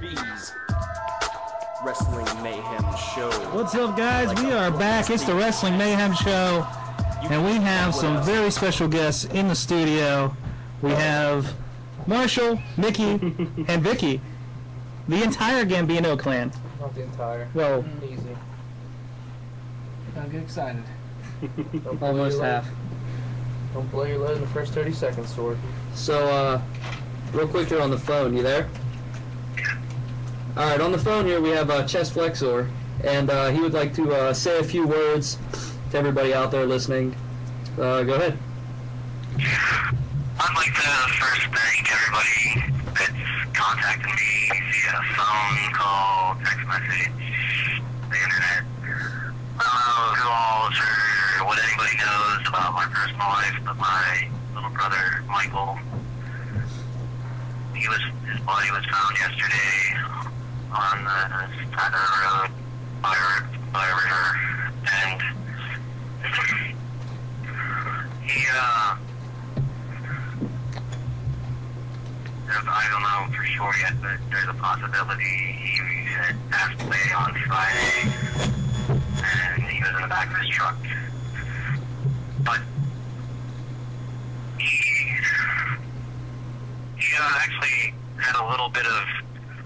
B's Wrestling Mayhem Show. What's up, guys? We are back. It's the Wrestling Mayhem Show, and we have some very special guests in the studio. We have Marshall, Mickey, and Vicky. The entire Gambino clan. Not the entire. Well, easy. Don't get excited. Almost half. Don't blow your load in the first 30 seconds, Sorg. So, real quick here on the phone, you there? Alright, on the phone here we have Chest Flexor, and he would like to say a few words to everybody out there listening. Go ahead. I'd like to first thank everybody that's contacted me via phone, call, text message, the internet. I don't know who all or what anybody knows about my personal life, but my little brother, Michael, his body was found yesterday on the side of the road by a river, and he, I don't know for sure yet, but there's a possibility he had passed away on Friday, and he was in the back of his truck. But he actually had a little bit of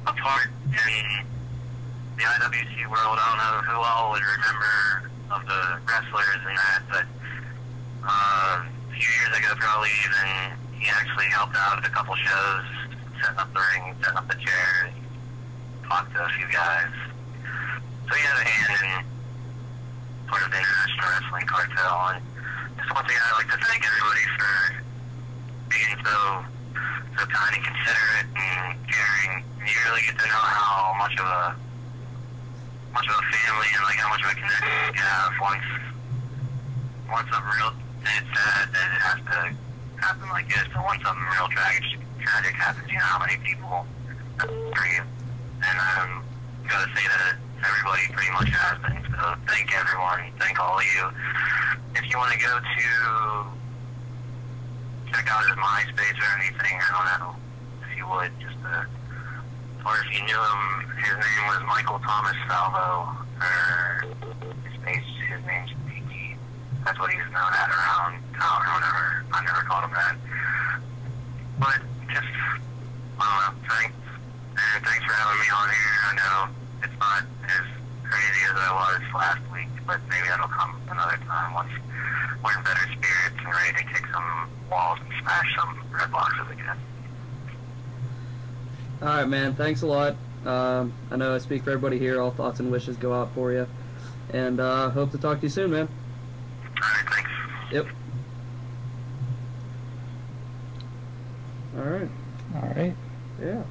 a part in the IWC world. I don't know who all would remember of the wrestlers and that, but a few years ago probably even, he actually helped out at a couple shows, setting up the ring, setting up the chairs, talked to a few guys. So he had a hand in part of the International Wrestling Cartel, and just once again I'd like to thank everybody for being so kind and considerate and caring. And you really get to know how much of a family and like how much of a connection you have once something real sad that it has to happen like this, but once something real tragic happens, you know how many people for you. And I'm gonna say that everybody pretty much has been. So thank everyone, thank all of you. If you want to go to check out his MySpace or anything, I don't know if you would, or if you knew him, his name was Michael Thomas Salvo, or his name's P.T. That's what he's known at around town or whatever. I never called him that. But just, I don't know, thanks for having me on here. I know it's not as crazy as I was last week, but maybe that'll come another time once we're in better spirits and ready to kick some walls and smash some red boxes again. Alright, man, thanks a lot. I know I speak for everybody here. All thoughts and wishes go out for you. And hope to talk to you soon, man. Alright, thanks. Yep. Alright. alright. Yeah.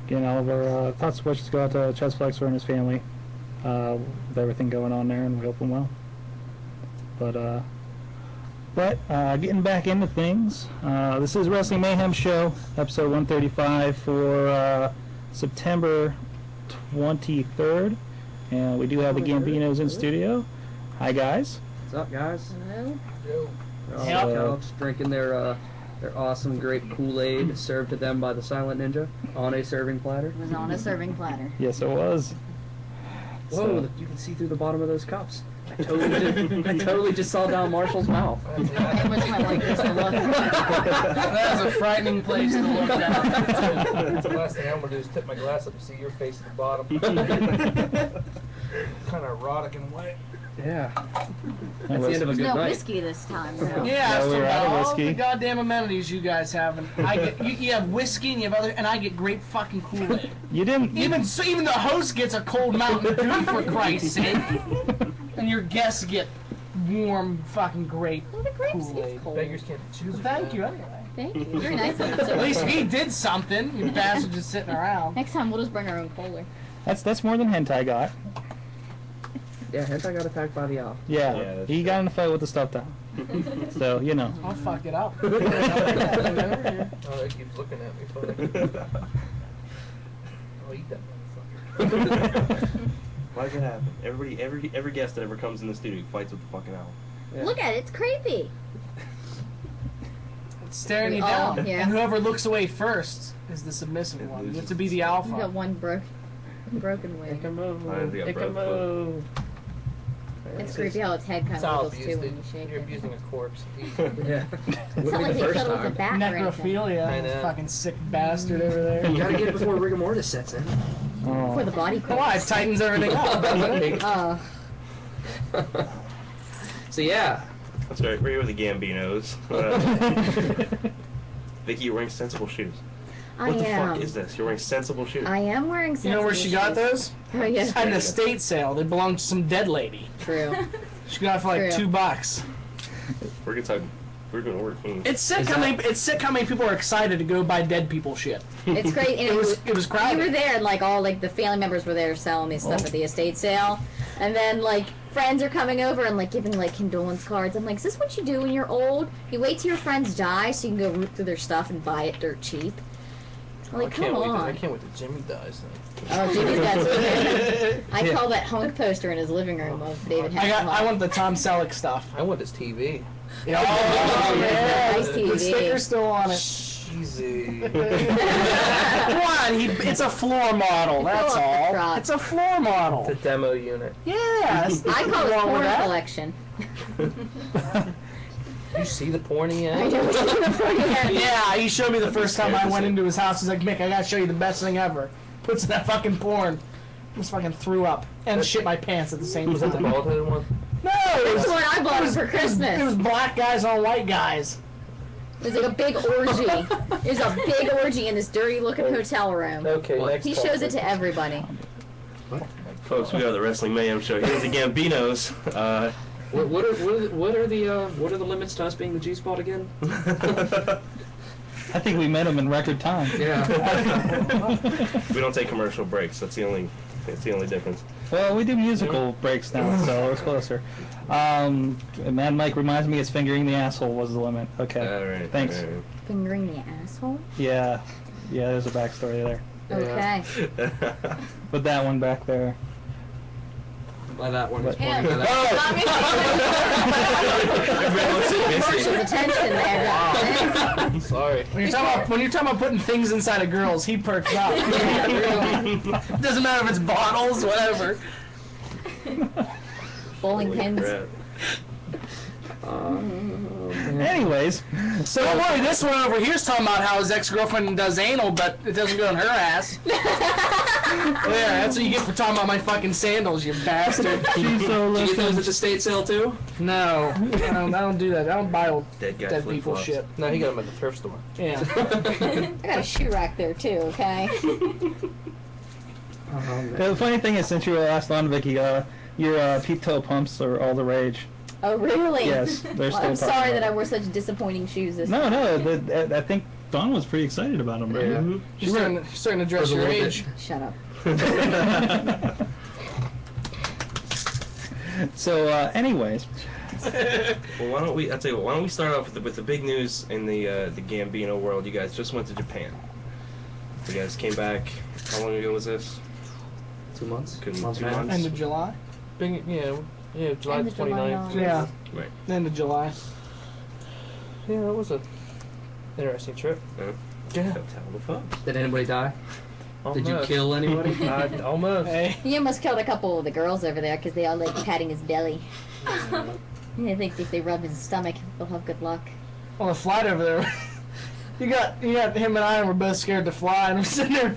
Again, all of our thoughts and wishes go out to Chest Flexor and his family with everything going on there, and we hope him well. But getting back into things, this is Wrestling Mayhem Show, episode 135 for September 23rd, and we do have the Gambinos in studio. Hi, guys. What's up, guys? Yo. They're all on the couch drinking their awesome grape Kool-Aid served to them by the Silent Ninja on a serving platter. It was on a serving platter. Yes, it was. Whoa, you can see through the bottom of those cups. I totally just saw down Marshall's mouth. It was kind of like this to look. That is a frightening place to look at. The last thing I'm going to do is tip my glass up and see your face at the bottom. Kind of erotic in a way. Yeah. That's the end of a good No night. whiskey this time. So. Yeah, No, so we're out of all whiskey. the goddamn amenities you guys have, and I get you have whiskey and you have other, and I get grape fucking Kool-Aid. You didn't. Even the host gets a cold Mountain Dew for Christ's sake, and your guests get warm fucking grape Well, the grapes Kool-Aid. is cold. Beggars can't be choosers. Thank you anyway. Thank you. Very nice of you. At least he did something. You bastard just sitting around. Next time we'll just bring our own cooler. That's more than Hentai got. Yeah, Hentai got attacked by the owl. Yeah, he got in a fight with the stuffed owl. So, you know. I'll fuck it up. Oh, they keep looking at me funny. I'll eat that motherfucker. Why does it happen? Every guest that ever comes in the studio fights with the fucking owl. Yeah. Look at it. It's creepy. staring you Oh, down. yeah. And whoever looks away first is the submissive one. You have to be the You got alpha. one broken wig. Ikamo. It's creepy how its head kind It's of all wiggles too abused. when you shake You're it. abusing a corpse. Yeah. It's not like they cuddle with a bat or anything. Necrophilia. I know. Fucking sick bastard over there. You gotta get it before rigor mortis sets in. Before the body Why? It cracks. tightens everything up, doesn't it? So yeah. That's right. We're here with the Gambinos. Vicky, you're wearing sensible shoes. I What the am. fuck is this? You're wearing sensible shoes. I am wearing You know where she got those? Oh, yeah. At an estate sale. They belonged to some dead lady. True. She got it for like True. $2. We're gonna talk. We're gonna work. It's sick how many people are excited to go buy dead people shit. It's great. And It was crowded. we were there, and like all like the family members were there selling me stuff at the estate sale, and then like friends are coming over and like giving like condolence cards. I'm like, is this what you do when you're old? You wait till your friends die so you can go root through their stuff and buy it dirt cheap. I'm like, come I on. can't wait till Jimmy dies. Oh, Jimmy's got some. I call that hunk poster in his living room of David Hasselhoff. I want the Tom Selleck stuff. I want his TV. Oh, yeah. Nice TV. The sticker's still on it. Easy. What? It's a floor model, that's Pull up the all. crotch. It's a floor model. The demo unit. Yeah. That's I call nothing it wrong with porn that. collection. You see the porn he I had? never seen a porn yet. Yeah, he showed me the first time I went into his house. He's like, Mick, I gotta show you the best thing ever. Puts in that fucking porn. Just fucking threw up and shit my pants at the same Was that the time. bald headed one? No, it That's was, what I bought him for Christmas. it was black guys on white guys. It was like a big orgy. It was a big orgy in this dirty looking hotel room. Okay, next He shows it to everybody. Folks, we got the Wrestling Mayhem show. Here's the Gambinos. What are the limits to us being the G spot again? I think we met him in record time. Yeah. We don't take commercial breaks. That's the only difference. Well, we do musical breaks now, so it's closer. Mad Mike reminds me his fingering the asshole was the limit. Okay. All right. Thanks. all right. Fingering the asshole? Yeah. Yeah, there's a backstory there. Okay. Put that one back there. By that one. He's Yeah. pointing to that. His attention there. Sorry. When you're talking about putting things inside of girls, he perks up. Doesn't matter if it's bottles, whatever. Bowling Holy pins. crap. Anyways, So don't worry, this one over here's talking about how his ex-girlfriend does anal, but it doesn't go in her ass. Yeah, that's what you get for talking about my fucking sandals, you bastard. she's so Did you get those listening. at the state sale too? No, I don't do that. I don't buy old Dead guy dead flip people flops. shit. No, he got him at the thrift store. Yeah. I got a shoe rack there too, okay? The funny thing is, since you were last on, Vicky, your peep toe pumps are all the rage. Oh, really? Yes, they're Well, still I'm sorry talking that I about wore such disappointing shoes this No, time. no, I think Dawn was pretty excited about them, right? Yeah. Mm-hmm. You're starting to dress For the your little age. Shut up. So, anyways, Well, why don't we? I'll tell you what. Why don't we start off with the big news in the Gambino world? You guys just went to Japan. You guys came back. How long ago was this? 2 months. Couldn't- Month 2 and a half. months? End of July? Yeah, July End of July 29th. on. Yeah, Right. end of July. Yeah, that was a interesting trip. Tell the folks. Did anybody die? Did you Almost. kill anybody? Almost. Hey. He almost killed a couple of the girls over there because they all like patting his belly. I think if they rub his stomach, they'll have good luck. On the flight over there, you got him and I were both scared to fly, and we're sitting there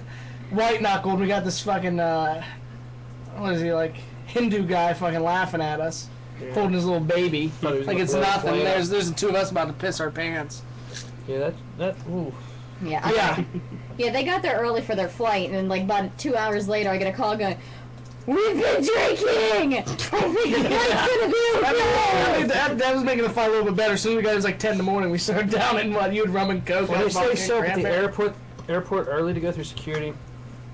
white knuckled. We got this fucking what is he like Hindu guy fucking laughing at us, holding his little baby Thought he was like gonna it's blow the nothing. plane up. There's the two of us about to piss our pants. Yeah, ooh. Yeah. Yeah. Yeah, they got there early for their flight, and then like about 2 hours later, I get a call going, "We've been drinking. I think the flight's gonna be okay." That was making the flight a little bit better. As soon as we got it was like 10 in the morning, we started down in what you had rum and coke. When and they say vodka show up and at the cranberry. airport early to go through security,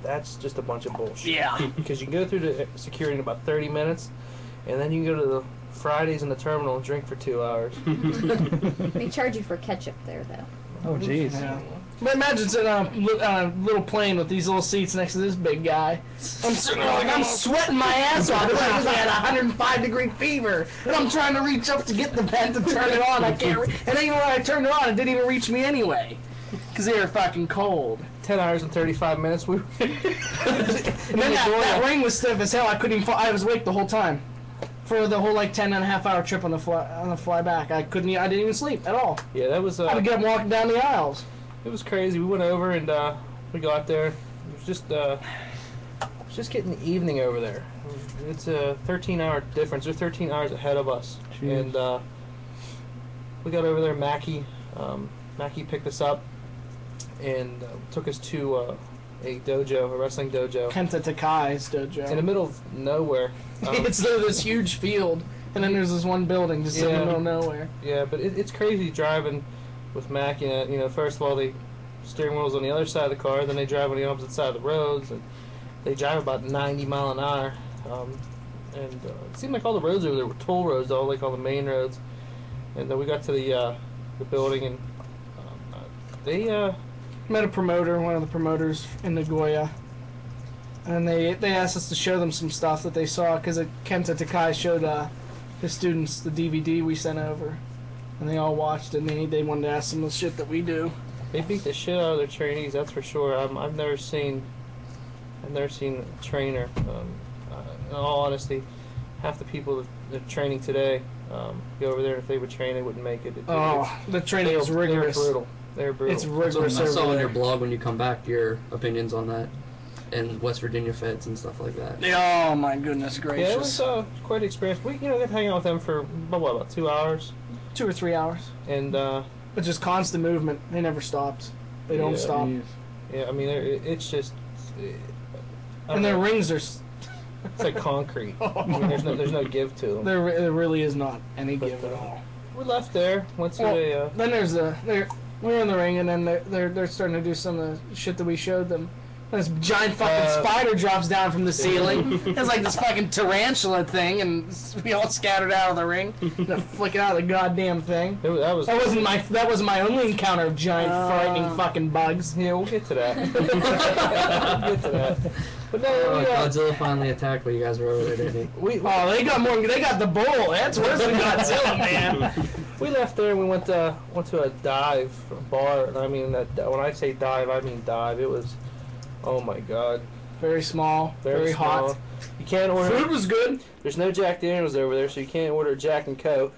that's just a bunch of bullshit. Yeah. Because you can go through the security in about 30 minutes, and then you can go to the Fridays in the terminal and drink for 2 hours. They charge you for ketchup there, though. oh jeez. Yeah. But imagine sitting on a little plane with these little seats next to this big guy. I'm sitting there like I'm sweating my ass off because I had a 105-degree fever, and I'm trying to reach up to get the vent to turn it on. I can't, and even when I turned it on, it didn't even reach me anyway, because they were fucking cold. 10 hours and 35 minutes. We. And then that ring was stiff as hell. I couldn't even. I was awake the whole time. For the whole like 10.5-hour trip on the fly back, I didn't even sleep at all. Yeah, that was. I had to get up walking down the aisles. It was crazy. We went over and we got there. It was just getting the evening over there. It's a 13-hour difference. They're 13 hours ahead of us. Jeez. And we got over there. Mackie picked us up and took us to a dojo, a wrestling dojo. Kenta Takai's dojo. In the middle of nowhere. It's this huge field, and then there's this one building just in the middle of nowhere. Yeah, but it's crazy driving with Mac. You know, first of all, the steering wheel's on the other side of the car, then they drive on the opposite side of the roads, and they drive about 90 mile an hour. And it seemed like all the roads over there were toll roads, all like all the main roads. And then we got to the building, and they met a promoter, one of the promoters in Nagoya, and they asked us to show them some stuff that they saw because Kenta Takai showed his students the DVD we sent over, and they all watched it. And they wanted to ask some of the shit that we do. They beat the shit out of their trainees, that's for sure. I've never seen a trainer. In all honesty, half the people that are training today go over there. If they would train, they wouldn't make it. The training is rigorous. They're brutal. They're brutal. It's rigorous. I saw on your blog when you come back your opinions on that, and West Virginia feds and stuff like that. Oh my goodness gracious! Yeah, it was quite an experience. We got to hang out with them for about 2 hours. 2 or 3 hours. And but just constant movement. They never stopped. They don't stop. Yeah, I mean it's just. And their rings are. It's like concrete. I mean, there's no give to them. There really is not any give at all. We left there. Went to then there's we're in the ring, and then they're starting to do some of the shit that we showed them. And this giant fucking spider drops down from the ceiling. It's like this fucking tarantula thing, and we all scattered out of the ring. Flicking out of the goddamn thing. That wasn't my only encounter of giant frightening fucking bugs. Yeah, we'll get to that. We'll get to that. But no, Godzilla finally attacked while you guys were over there, didn't he? They got more. They got the bull. That's worse than Godzilla, man. We left there and we went to a dive bar. And I mean that when I say dive, I mean dive. It was, oh my god, very small, very small. hot. You can't order. Food was good. There's no Jack Daniels over there, so you can't order Jack and Coke.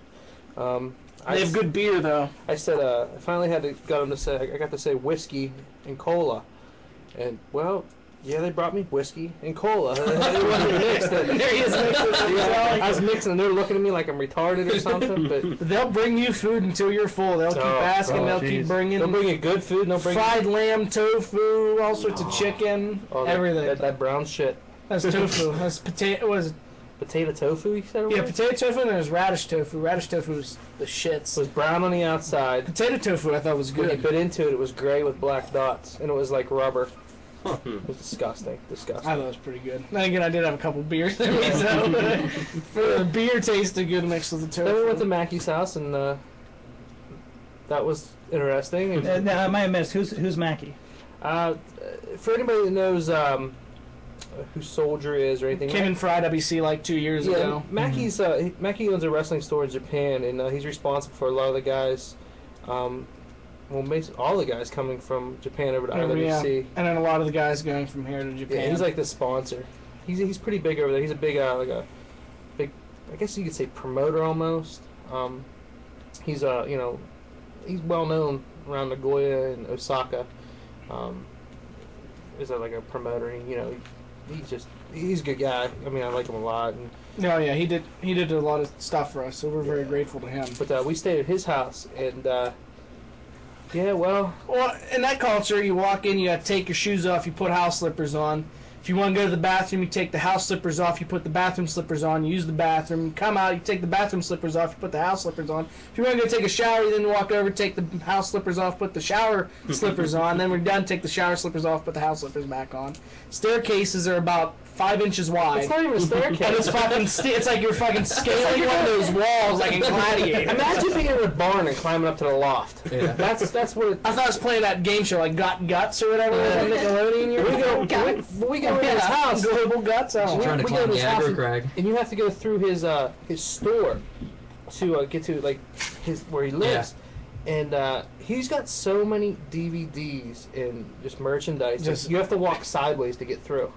They have good beer though. I said I finally got them to say I got to say whiskey and cola, and well. Yeah, they brought me whiskey and cola. It wasn't mixed. There he is mixing. I was mixing, and they're looking at me like I'm retarded or something. But they'll bring you food until you're full. They'll keep asking. They'll keep bringing. They'll bring you good food. They'll bring fried lamb, tofu, all sorts of chicken, everything. That brown shit. That's tofu. That's potato. What is it? Potato tofu, you said? Yeah, potato tofu, and there's radish tofu. Radish tofu is the shits. It was brown on the outside. Potato tofu I thought was good. When you bit into it, it was gray with black dots, and it was like rubber. It was disgusting. I thought it was pretty good. Then again, I did have a couple beers in me, so the beer tasted good mixed with the tofu. Then we went to Mackie's house, and that was interesting. I might have missed. Who's Mackie? For anybody that knows who Soldier is or anything, came in for IWC like 2 years ago. Mackie's Mackie owns a wrestling store in Japan, and he's responsible for a lot of the guys. Well, basically all the guys coming from Japan over to IWC. And then a lot of the guys going from here to Japan. Yeah, he's like the sponsor. He's pretty big over there. He's a big I guess you could say promoter almost. He's he's well known around Nagoya and Osaka. Is like a promoter? He's a good guy. I mean, I like him a lot. And he did a lot of stuff for us, so we're very grateful to him. But we stayed at his house, and well, in that culture, you walk in, you got to take your shoes off, you put house slippers on, If you want to go to the bathroom, you take the house slippers off, you put the bathroom slippers on, you use the bathroom, you come out, you take the bathroom slippers off, you put the house slippers on. If you want to go take a shower, you then walk over, take the house slippers off, put the shower slippers on, then we're done, take the shower slippers off, put the house slippers back on. Staircases are about 5 inches wide. It's not even a staircase. And it's fucking, it's like you're fucking scaling one of those walls like in Gladiator. Imagine being in a barn and climbing up to the loft. Yeah. That's what. I thought I was playing that game show like Got Guts or whatever on Nickelodeon. We go to his house. Global Guts. Trying to we go climb to his the house aggro crag. and you have to go through his store to get to like his where he lives. And he's got so many DVDs and just merchandise. Just- you have to walk sideways to get through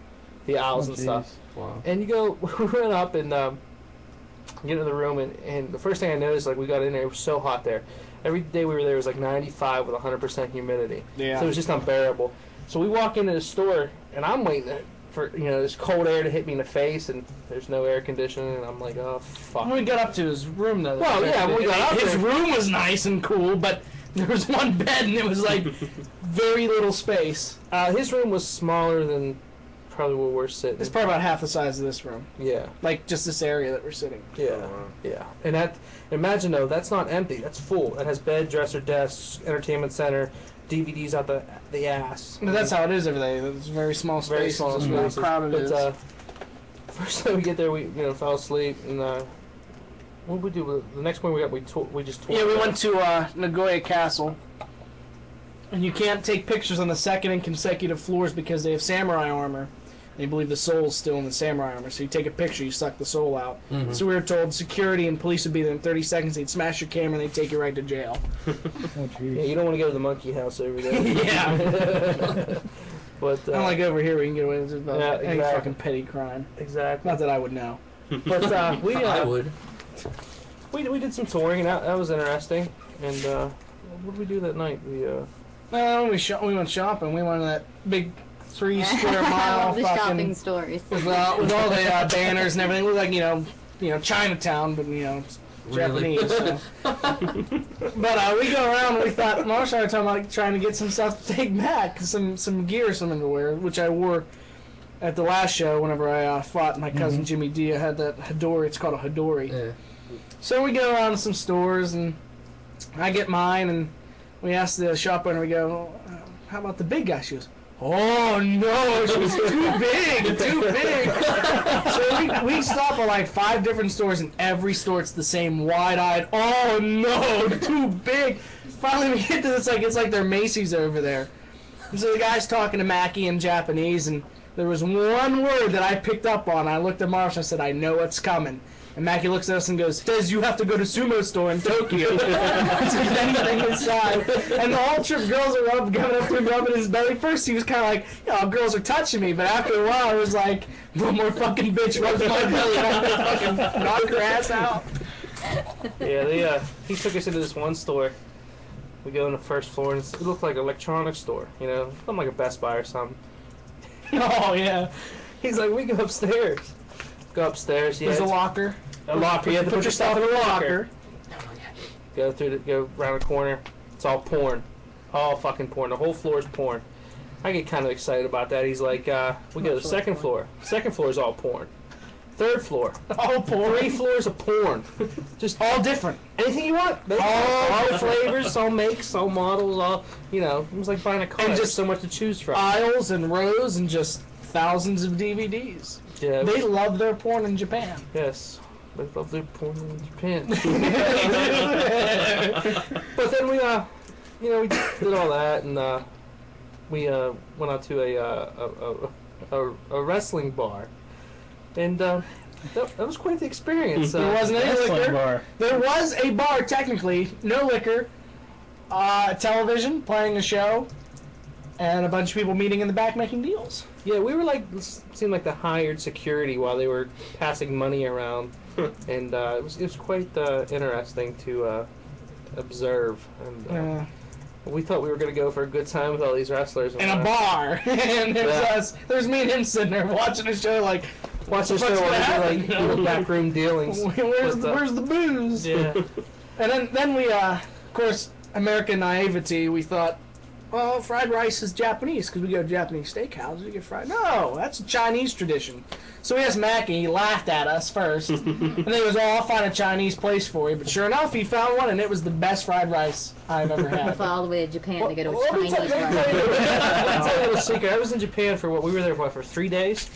the aisles and stuff. Wow. And you go, we went up and get into the room, and the first thing I noticed, like, we got in there, it was so hot there. Every day we were there, it was like 95 with 100% humidity. Yeah. So it was just unbearable. So we walk into the store, and I'm waiting for, this cold air to hit me in the face, and there's no air conditioning, and I'm like, oh, fuck. When we got up to his room, though. Well, yeah, when we got up his there- room was nice and cool, but there was one bed, and it was like very little space. His room was smaller than probably where we're sitting. It's probably about half the size of this room, Yeah, like just this area that we're sitting. yeah, yeah. And imagine though, that's not empty. That's full. It has bed, dresser, desks, entertainment center, DVDs out the ass. But that's how it is over there. It's very small space. Very small It's just how spaces. crowded it is. But first time we get there, we fell asleep, and what did we do? The next one we just toured. Yeah, we went to Nagoya Castle, and you can't take pictures on the second and consecutive floors because they have samurai armor. And you believe the soul's still in the samurai armor, so you take a picture, you suck the soul out. Mhm. So we were told security and police would be there in 30 seconds. They'd smash your camera and they'd take you right to jail. Oh, Yeah, jeez. you don't want to go to the monkey house over there. Yeah. But Unlike over here, we can get away with about Yeah, any exactly. fucking petty crime. exactly. Not that I would know. But we I would. we did some touring, and that was interesting. And what did we do that night? We We went shopping. We went to that big 3 square I mile love the shopping fucking stories. with all the banners and everything. It looked like Chinatown, but it's Really? Japanese. So. But we go around and we thought Marshall and I were talking about trying to get some stuff to take back, some gear, some underwear, which I wore at the last show whenever I fought my cousin Jimmy D. I had that Hidori. It's called a Hidori. Yeah. So we go around to some stores and I get mine and we ask the shop owner, we go, how about the big guy? She goes, oh no, she's too big, too big. So we stop at like 5 different stores, and every store it's the same wide-eyed, oh no, too big. Finally we get to this, it's like they're Macy's over there. And so the guy's talking to Mackie in Japanese, and there was one word that I picked up on. I looked at Marsh and I said, I know what's coming. And Mackie looks at us and goes, says you have to go to sumo store in Tokyo to get anything inside. And the whole trip, girls are coming up to him, rubbing his belly. First, he was kind of like, girls are touching me. But after a while, it was like, one more fucking bitch rubs my belly and I'm gonna fucking knock her ass out. Yeah, he took us into this one store. We go on the first floor, and it looked like an electronics store, something like a Best Buy or something. Oh, yeah. He's like, we go upstairs. Go upstairs. There's a locker. A locker. You have to put your stuff in a locker. Go around the corner. It's all porn. All fucking porn. The whole floor is porn. I get kind of excited about that. He's like, we go to the second floor. Second floor is all porn. Third floor. All porn. 3 floors of porn. Just all different. anything you want. All flavors, all makes, all models, all, it was like buying a car. And Just just so much to choose from. Aisles and rows and just thousands of DVDs. Yeah. They love their porn in Japan. Yes. They love their porn in Japan. But then we did all that, and we went out to a wrestling bar, and that was quite the experience. There wasn't any Wrestling liquor. bar. There was a bar, technically. No liquor. Television, playing a show, and a bunch of people meeting in the back making deals. Yeah, we were seemed like the hired security while they were passing money around, and it was quite interesting to observe. And we thought we were going to go for a good time with all these wrestlers. In a bar. And there's us. There's me and him sitting there watching a show like, watching the what's show gonna while happen? we do little backroom dealings. where's the booze? Yeah. And then we, of course, American naivety, we thought well, fried rice is Japanese because we go to Japanese steakhouses. We get fried. No, that's a Chinese tradition. So we asked Mackie. He laughed at us first, and then he was, I'll find a Chinese place for you. But sure enough, he found one, and it was the best fried rice I've ever had. Fly all the way to Japan to get a Let me Chinese tell rice. you a little secret. I was in Japan for we were there for 3 days.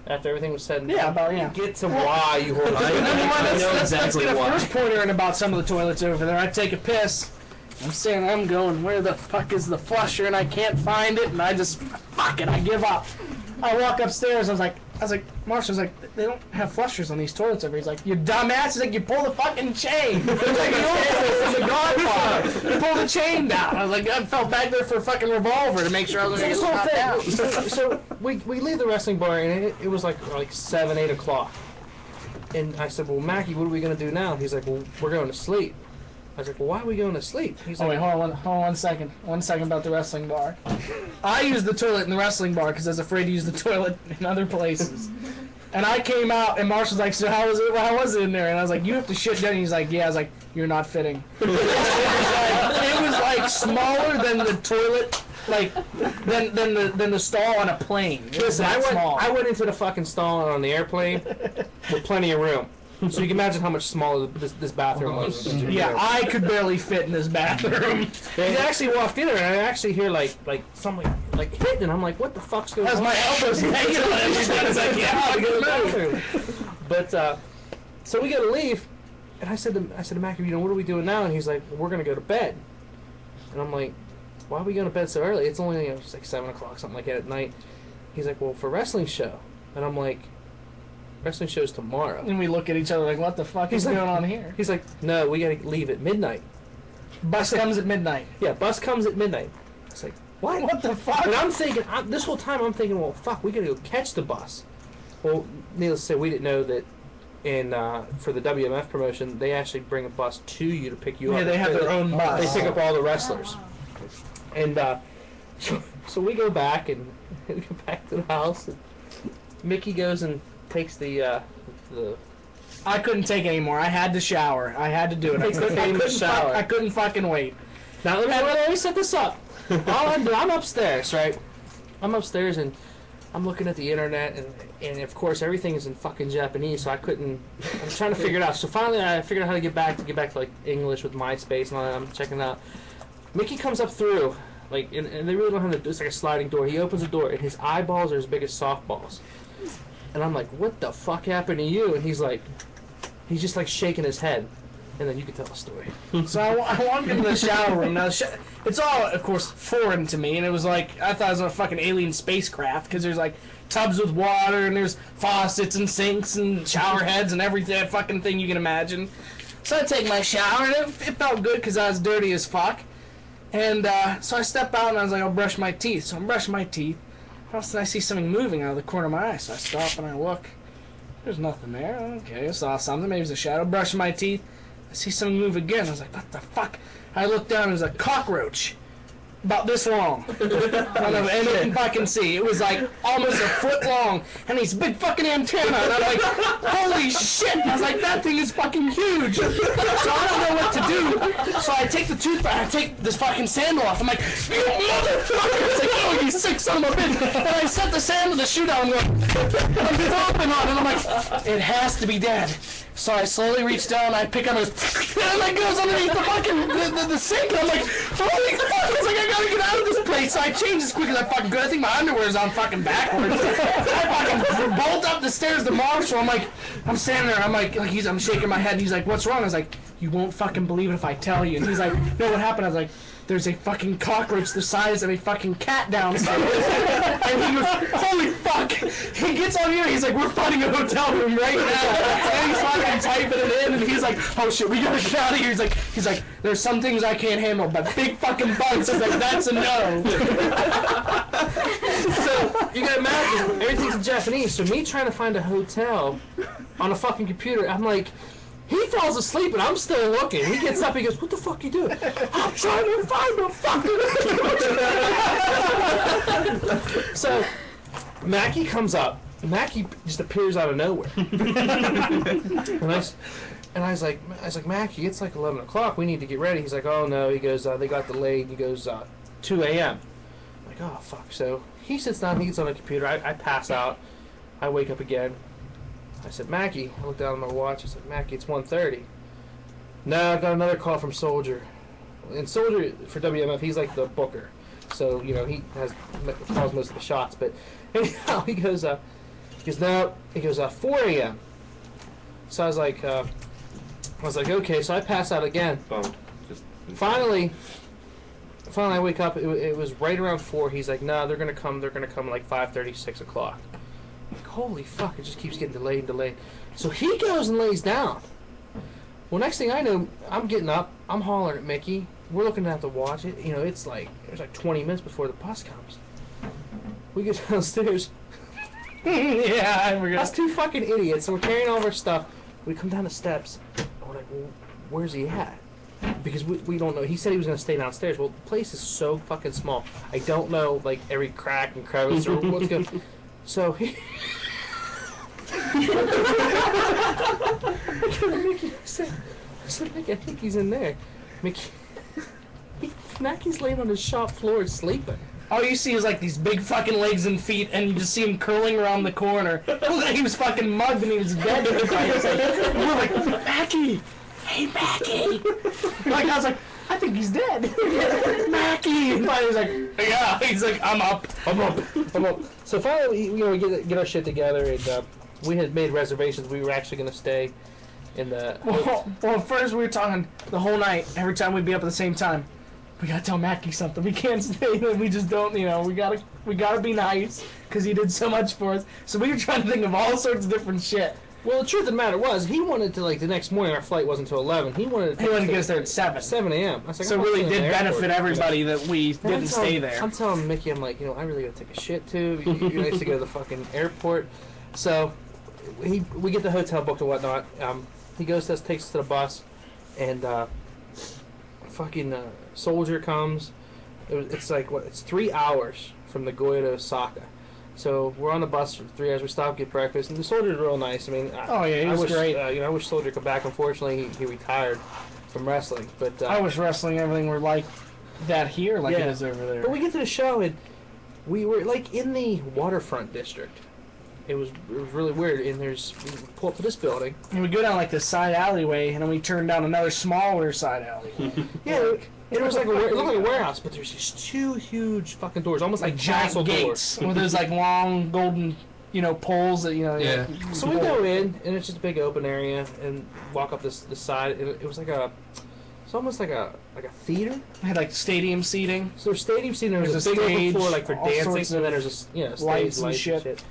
After everything was said and done. Yeah. Get to why you hold Let's get a first pointer in about some of the toilets over there. I take a piss. I'm going, where the fuck is the flusher? And I can't find it, and I just, fuck it, I give up. I walk upstairs, I was like, Marshall's like, they don't have flushers on these toilets over here. He's like, you dumbass. He's like, you pull the fucking chain. It's like the old from the Godfather. You pull the chain down. I was like, I felt back there for a fucking revolver to make sure I was going to get knocked out. So we leave the wrestling bar, and it was like 7, 8 o'clock. And I said, well, Mackie, what are we going to do now? He's like, well, we're going to sleep. I was like, well, why are we going to sleep? He's like, wait, hold on 1 second. 1 second about the wrestling bar. I use the toilet in the wrestling bar because I was afraid to use the toilet in other places. And I came out, and Marshall's like, so how was it? How was it in there? And I was like, you have to shit down. And he's like, yeah. I was like, you're not fitting. It was like smaller than the toilet, like than the stall on a plane. Listen, I went into the fucking stall on the airplane with plenty of room. So you can imagine how much smaller this bathroom was. Yeah, I could barely fit in this bathroom. He actually walked in there, and I actually hear like something like hitting, and I'm like, what the fuck's going on? As my elbows hanging on every time, like, yeah, I go to the bathroom. But so we got to leave, and I said to Mackie, what are we doing now? And he's like, we're gonna go to bed. And I'm like, why are we going to bed so early? It's only it's like 7 o'clock, something like that at night. He's like, well, for wrestling show. And I'm like, wrestling show's tomorrow. And we look at each other like, what the fuck is going on here? He's like, no, we gotta leave at midnight. Bus comes at midnight. Yeah, bus comes at midnight. It's like, what? What the fuck? And I'm thinking, this whole time I'm thinking, well, fuck, we gotta go catch the bus. Well, needless to say, we didn't know that for the WMF promotion, they actually bring a bus to you to pick you up. Yeah, they have their own bus. They pick up all the wrestlers. And so we go back and we go back to the house. And Mickey goes and takes the I couldn't take it anymore. I had to shower. I had to do it. Takes the famous shower. I couldn't fucking wait. Now let me set this up. I'm upstairs, right? I'm upstairs and I'm looking at the internet and of course everything is in fucking Japanese, so I'm trying to figure it out. So finally I figured out how to get back to like English with MySpace and all that. I'm checking it out. Mickey comes up through, like, and they really don't have to do, it's like a sliding door. He opens the door and his eyeballs are as big as softballs. And I'm like, what the fuck happened to you? And he's just like shaking his head. And then you can tell the story. So I walked into the shower room. Now, it's all, of course, foreign to me. And it was like, I thought it was a fucking alien spacecraft. Because there's like tubs with water and there's faucets and sinks and shower heads and everything, fucking thing you can imagine. So I take my shower and it felt good because I was dirty as fuck. And so I step out and I was like, I'll brush my teeth. So I'm brushing my teeth. All of a sudden I see something moving out of the corner of my eye. So I stop and I look. There's nothing there. Okay, I saw something. Maybe it's a shadow. Brushing my teeth. I see something move again. I was like, what the fuck? I looked down. It was a cockroach. About this long. I don't know if anyone fucking see. It was like almost a foot long. And these big fucking antenna. And I'm like, holy shit. I was like, that thing is fucking huge. So I don't know what to do. So I take the toothbrush. I take this fucking sandal off. I'm like, you motherfucker. It's like, oh, you sick son of a bitch. And I set the sandal, the shoe down. I'm going, I'm thumping on it. And I'm like, it has to be dead. So I slowly reach down, I pick up his, and it goes underneath the fucking, the sink, and I'm like, holy fuck, I was like, I gotta get out of this place. So I change as quick as I fucking could. I think my underwear's on fucking backwards. I fucking bolt up the stairs to Marshall. I'm standing there, I'm shaking my head, and he's like, what's wrong? I was like, you won't fucking believe it if I tell you. And he's like, no, what happened? I was like, there's a fucking cockroach the size of a fucking cat downstairs. And he goes, holy fuck. He gets on here, he's like, we're finding a hotel room right now. And he's fucking typing it in, and he's like, oh shit, we gotta get out of here. He's like, there's some things I can't handle, but big fucking bugs. He's like, that's a no. So, you gotta imagine, everything's in Japanese, so me trying to find a hotel on a fucking computer, I'm like, he falls asleep and I'm still looking. He gets up, he goes, what the fuck you doing? I'm trying to find a fucking... So, Mackie comes up. Mackie just appears out of nowhere. and I was like, Mackie, it's like 11 o'clock. We need to get ready. He's like, oh no. He goes, they got delayed. He goes, 2 a.m. I'm like, oh, fuck. So he sits down, he gets on the computer. I pass out. I wake up again. I said, Mackie. I looked down at my watch. I said, Mackie, it's 1:30. No, I got another call from Soldier. And Soldier, for WMF, he's like the booker. So, you know, he calls most of the shots. But anyhow, he goes, no. He goes, 4 a.m. So I was like, okay. So I pass out again. Bummed. Finally, I wake up. It was right around 4. He's like, no, they're gonna come like 5:30, 6 o'clock. Like, holy fuck! It just keeps getting delayed and delayed. So he goes and lays down. Well, next thing I know, I'm getting up. I'm hollering at Mickey. We're looking at the watch. You know, there's like 20 minutes before the bus comes. We get downstairs. Yeah, I forgot. Us two fucking idiots. So we're carrying all of our stuff. We come down the steps. We're like, well, where's he at? Because we don't know. He said he was going to stay downstairs. Well, the place is so fucking small. I don't know, like, every crack and crevice or what's going on. So he... I said, Mickey, I think he's in there. Mackey's laying on the shop floor sleeping. All you see is like these big fucking legs and feet, and you just see him curling around the corner. It looked like he was fucking mugged and he was dead. We're like, Mackie! Hey, Mackie! Like, I was like, I think he's dead. Mackie! And finally he's like, yeah. He's like, I'm up. So finally, we get our shit together, and we had made reservations. We were actually going to stay in the... Well, first we were talking the whole night, every time we'd be up at the same time. We gotta tell Mackie something. We can't stay. We just don't. You know, we gotta be nice because he did so much for us. So we were trying to think of all sorts of different shit. Well, the truth of the matter was, he wanted to, like, the next morning. Our flight wasn't until 11. He wanted to get us there at 7. 7 a.m. I was like, so it really did benefit everybody that we didn't stay there. I'm telling Mickey, I'm like, I really gotta take a shit too. You guys to go to the fucking airport. So we get the hotel booked and whatnot. He goes to us, takes us to the bus, and fucking Soldier comes. It's like it's 3 hours from Nagoya to Osaka. So we're on the bus for 3 hours. We stop, get breakfast, and the Soldier's real nice. I mean, he was great. I wish Soldier could come back. Unfortunately, he retired from wrestling. But I wish wrestling everything were like that here, like it is over there. But we get to the show, and we were like in the waterfront district. It was really weird. And we pull up to this building, and we go down like this side alleyway, and then we turn down another smaller side alley. Yeah. It was like it looked like a warehouse, but there's these 2 huge fucking doors, almost like giant gates with those like long golden, poles that Yeah. So we go in, and it's just a big open area, and walk up this side. And it was like it's almost like a theater. It had like stadium seating. So there's stadium seating. There's a big open floor like for dancing, and then there's a stage lights and shit.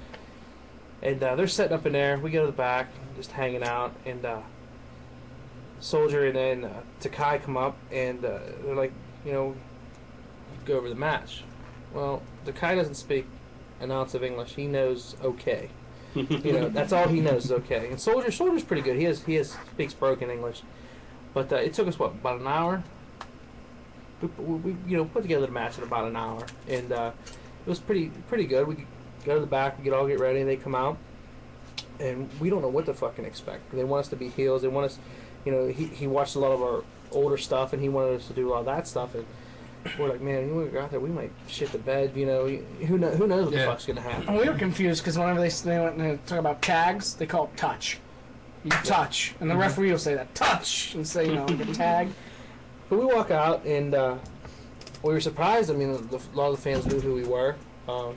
And they're setting up in there. We go to the back, just hanging out, and Soldier and then Takai come up, and they're like, go over the match. Well, Takai doesn't speak an ounce of English. He knows okay. That's all he knows is okay. And Soldier's pretty good. He speaks broken English. But it took us about an hour. We put together the match in about an hour, and it was pretty good. We go to the back, we get ready, and they come out, and we don't know what to fucking expect. They want us to be heels. They want us. He watched a lot of our older stuff, and he wanted us to do all that stuff. And we're like, man, when we go out there, we might shit the bed. Who knows what the fuck's gonna happen? And we were confused because whenever they went to talk about tags, they call it touch. You touch, and the referee will say that touch and say like a tag. But we walk out, and we were surprised. I mean, a lot of the fans knew who we were. Well,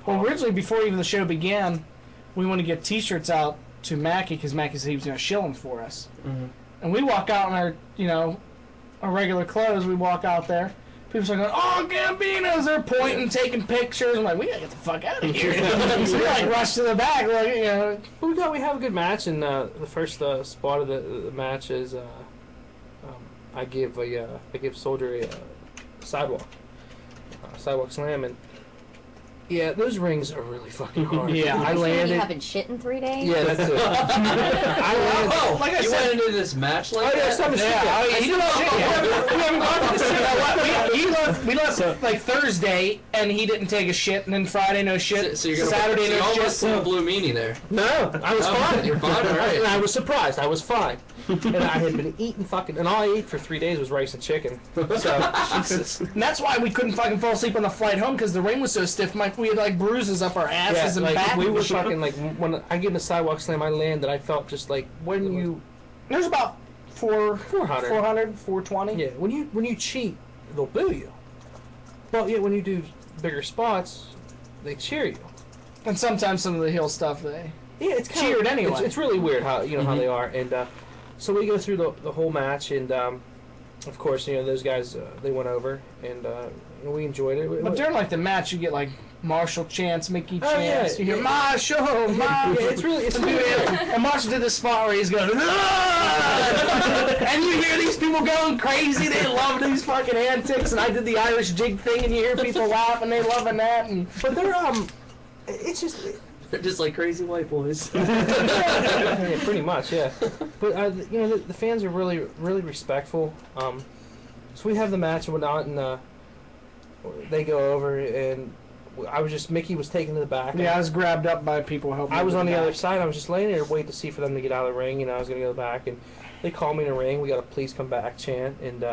originally, before even the show began, we wanted to get T-shirts out to Mackie because Mackie said he was going to shill them for us. Mm-hmm. And we walk out in our, our regular clothes. We walk out there. People start going, "Oh, Gambino's!" They're pointing, taking pictures. I'm like, we gotta get the fuck out of here. So we like rush to the back, like we have a good match, and the first spot of the match is I give Soldier a sidewalk slam, and yeah, those rings are really fucking hard. Yeah, I You landed. haven't shit in 3 days? Yeah, that's it. I landed. Like I You said, went into this match like yeah, that? some shit. he didn't shit yet. We haven't gone to the shit. We left like Thursday, and he didn't take a shit, and then Friday no shit. So you're gonna Saturday so you no almost shit. pulled a blue meanie there. No, I was fine. You're fine, all right. I was surprised. I was fine. and I had been eating and all I ate for 3 days was rice and chicken. So, Jesus. And that's why we couldn't fucking fall asleep on the flight home, because the rain was so stiff. We had like bruises up our asses and like, back. we were fucking like, when I get in the sidewalk slam, I landed, I felt just like, when you... There's about 400, 420. Yeah, when you cheat, they'll boo you. But yeah, when you do bigger spots, they cheer you. And sometimes some of the hill stuff, it's cheered anyway. It's really weird how how they are, and so we go through the whole match, and of course those guys they went over, and we enjoyed it. But during like the match, you get like Marshall chants, Mickey chants. Oh, yeah. You hear Marshall, Marshall. Yeah, it's really weird. And Marshall did this spot where he's going, "Ah!" And you hear these people going crazy. They love these fucking antics. And I did the Irish jig thing, and you hear people laughing. They loving that. But they're it's just. They're just like crazy white boys. Yeah, pretty much, yeah. But the fans are really, really respectful. So we have the match and whatnot, and they go over, and Mickey was taken to the back. Yeah, I was grabbed up by people helping. I was on the other side. I was just laying there, waiting to see for them to get out of the ring. I was going to go back, and they called me in the ring. We got a "Please come back" chant, and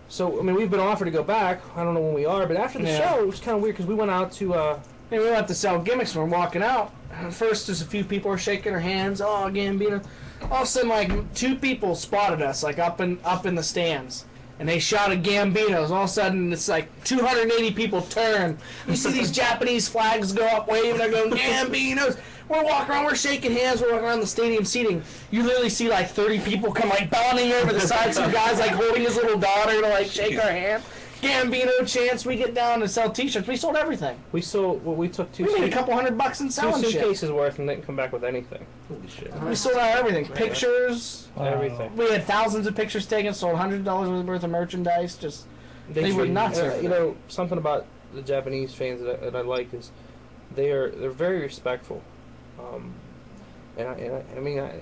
so we've been offered to go back. I don't know when we are, but after the show, it was kind of weird because we went out to. We went to sell gimmicks when we're walking out. First, there's a few people are shaking their hands. Oh, Gambino. All of a sudden, like 2 people spotted us, like up in the stands, and they shouted Gambinos. All of a sudden, it's like 280 people turn. You see these Japanese flags go up, waving. They're going Gambinos. We're walking around. We're shaking hands. We're walking around the stadium seating. You literally see like 30 people come like bounding over the side. Some guys like holding his little daughter to like shake our hand. Gambino chance. We get down and sell T-shirts. We sold everything. We took We made a couple $100 in selling two shit. suitcases worth and didn't come back with anything. Holy shit. We sold out everything. Pictures. Everything. We had thousands of pictures taken. Sold $100 worth of merchandise. Just they were nuts. Something about the Japanese fans that I like is they're very respectful. I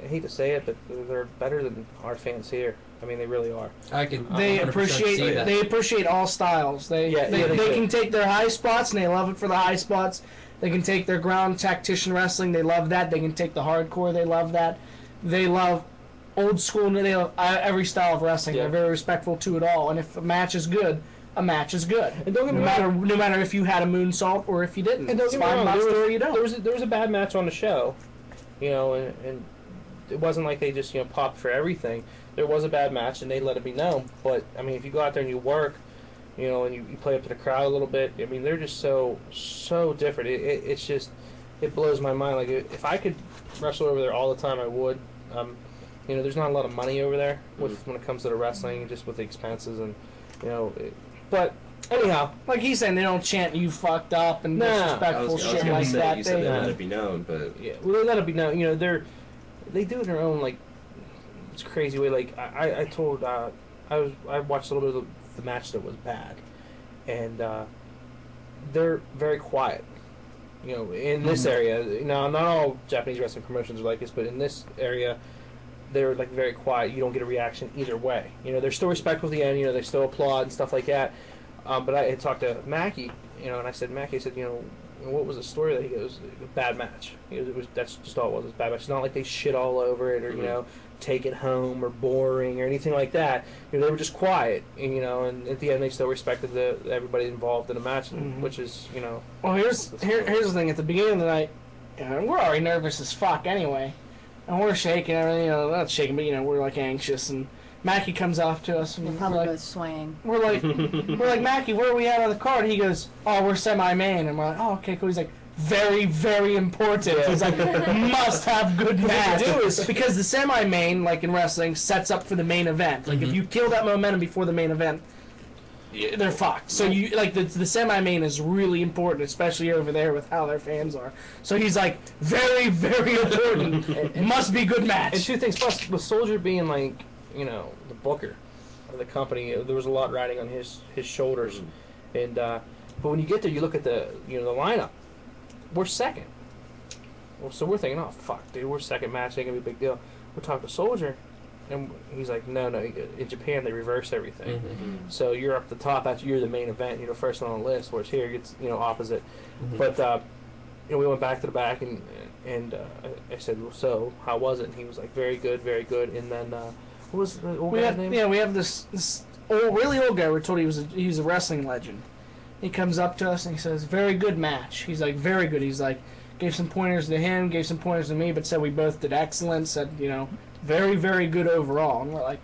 hate to say it, but they're better than our fans here. They really are. They appreciate all styles. They can take their high spots and they love it for the high spots. They can take their ground tactician wrestling. They love that. They can take the hardcore. They love that. They love old school. They love every style of wrestling. Yeah. They're very respectful to it all. And if a match is good, a match is good. And don't get me wrong. No matter if you had a moonsault or if you didn't. And don't get me wrong. There was a bad match on the show, and it wasn't like they just popped for everything. There was a bad match, and they let it be known. But if you go out there and you work, and you play up to the crowd a little bit, they're just so different. It's just it blows my mind. Like if I could wrestle over there all the time, I would. There's not a lot of money over there when it comes to the wrestling, just with the expenses and but anyhow, like he's saying, they don't chant "you fucked up" and disrespectful shit like that. You said they let it be known, but well, they let it be known. They do it in their own it's crazy way. Like I told I watched a little bit of the match that was bad, and they're very quiet. In this area, not all Japanese wrestling promotions are like this, but in this area, they're very quiet. You don't get a reaction either way. They're still respectful at the end. They still applaud and stuff like that. But I had talked to Mackie, and I said, what was the story? That he goes, bad match. That's just all it was. It was a bad match. It's not like they shit all over it or take it home or boring or anything like that. They were just quiet, and at the end they still respected everybody involved in the match, which is Well, here's the thing. At the beginning of the night, we're already nervous as fuck anyway, and we're shaking. Not shaking, but we're anxious. And Mackie comes up to us, and We're probably both swaying. we're like, Mackie, where are we at on the card? He goes, oh, we're semi-main, and we're like, oh, okay, cool. He's like, very, very important. He's like, must have good match. Because the semi-main, like in wrestling, sets up for the main event. Like if you kill that momentum before the main event, they're fucked. So the semi-main is really important, especially over there with how their fans are. So he's like, very, very important. It must be good match. And 2 things plus, with Soldier being the booker of the company, there was a lot riding on his shoulders. And but when you get there, you look at the the lineup. We're second. Well, so we're thinking, oh fuck, dude, we're second match, ain't gonna be a big deal. We're talking to Soldier, and he's like, no. In Japan, they reverse everything. So you're up the top. You're the main event. First on the list. Whereas here, it's opposite. But we went back to the back, and And I said, well, so how was it? And he was like, very good, very good. And then what was the old guy's name? Yeah, we have this really old guy. We're told he was a wrestling legend. He comes up to us and he says, "Very good match." He's like, "Very good." He's like, gave some pointers to him, gave some pointers to me, but said we both did excellent. Said, very, very good overall. And we're like,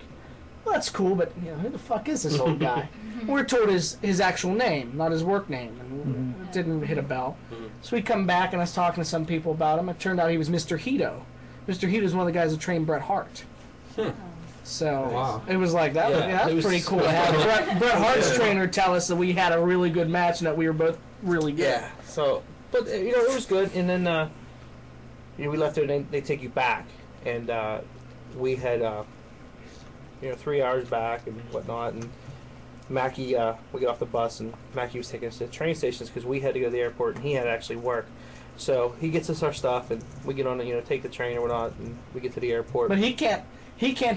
well, that's cool, but who the fuck is this old guy? We're told his actual name, not his work name, and it didn't hit a bell. So we come back and I was talking to some people about him. It turned out he was Mr. Hito. Mr. Hito is one of the guys that trained Bret Hart. So it was like that. Yeah, that was pretty cool to have Bret Hart's trainer tell us that we had a really good match and that we were both really good. Yeah. So, but it was good. And then we left there and they take you back, and we had 3 hours back and whatnot. And Mackie, we get off the bus and Mackie was taking us to the train stations because we had to go to the airport and he had to actually work. So he gets us our stuff and we get on take the train or whatnot, and we get to the airport. But he can't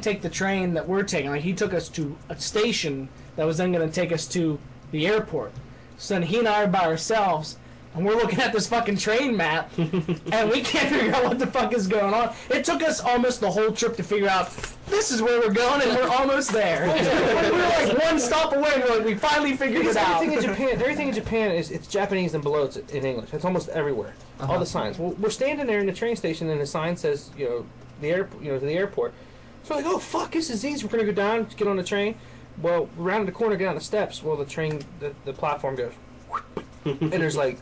take the train that we're taking. Like, he took us to a station that was then going to take us to the airport. So then he and I are by ourselves, and we're looking at this fucking train map, and we can't figure out what the fuck is going on. It took us almost the whole trip to figure out, this is where we're going, and we're almost there. We're like one stop away, and we're like, we finally figured it out. Everything in Japan it's Japanese and below it's in English. It's almost everywhere. All the signs. Well, we're standing there in the train station, and the sign says, to the airport. So we're like, oh fuck, this is easy. We're gonna go down, get on the train. Well, round the corner, get on the steps. Well, the train, the platform goes, and there's like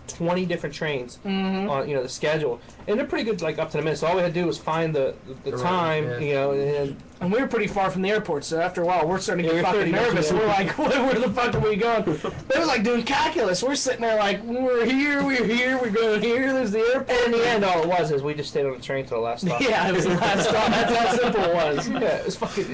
20 different trains on the schedule, and they're pretty good, like up to the minute. So all we had to do was find the time, and we were pretty far from the airport. So after a while, we're starting to get fucking nervous. We're like, where the fuck are we going? It was like doing calculus. We're sitting there like, we're here, we're going here. There's the airport. And in the end, all it was is we just stayed on the train till the last stop. Yeah, it was the last stop. That's how simple it was. Yeah, it was fucking